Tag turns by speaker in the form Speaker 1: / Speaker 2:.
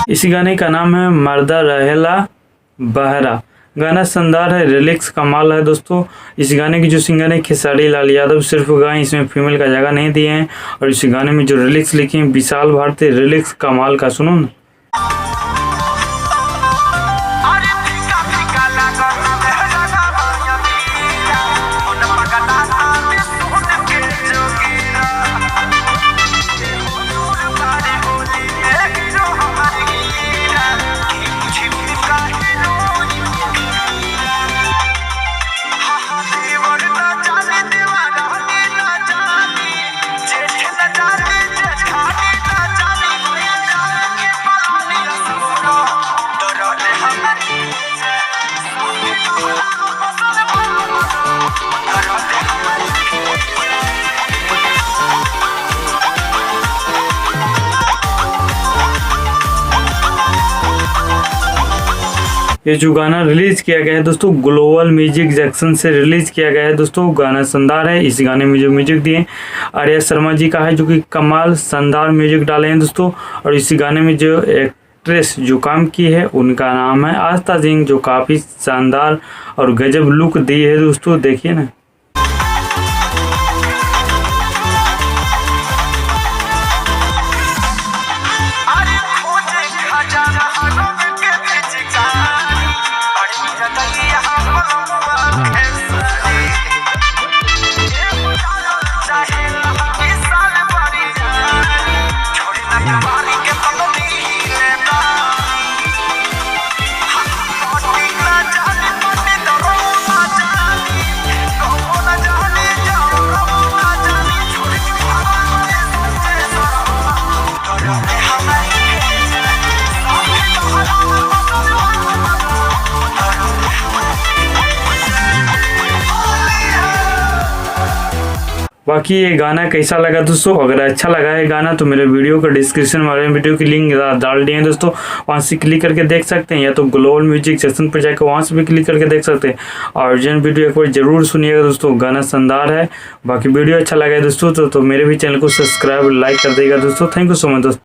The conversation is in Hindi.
Speaker 1: इसी गाने का नाम है मर्दा रहेला बहरा। गाना शानदार है, रिलिक्स कमाल है दोस्तों। इस गाने की जो सिंगर है खेसारी लाल यादव सिर्फ गाएं, इसमें फीमेल का जगह नहीं दिए हैं। और इस गाने में जो रिलिक्स लिखे हैं विशाल भारती, रिलिक्स कमाल का, सुनो ना। ये जो गाना रिलीज किया गया है दोस्तों ग्लोबल म्यूजिक जंक्शन से रिलीज किया गया है दोस्तों। गाना शानदार है। इस गाने में जो म्यूजिक दिए आर्या शर्मा जी का है, जो कि कमाल शानदार म्यूजिक डाले हैं दोस्तों। और इस गाने में जो एक्ट्रेस जो काम की है उनका नाम है आस्था सिंह, जो काफ़ी शानदार और गजब लुक दी है दोस्तों, देखिए ना। बाकी ये गाना कैसा लगा दोस्तों? अगर अच्छा लगा है गाना तो मेरे वीडियो का डिस्क्रिप्शन वाले वीडियो की लिंक डाल दिए हैं दोस्तों, वहाँ से क्लिक करके देख सकते हैं, या तो ग्लोबल म्यूजिक सेक्शन पर जाकर वहाँ से भी क्लिक करके देख सकते हैं। और अर्जेंट वीडियो एक बार जरूर सुनिएगा दोस्तों, गाना शानदार है। बाकी वीडियो अच्छा लगा है दोस्तों तो मेरे भी चैनल को सब्सक्राइब लाइक कर देगा दोस्तों। थैंक यू सो मच दोस्तों।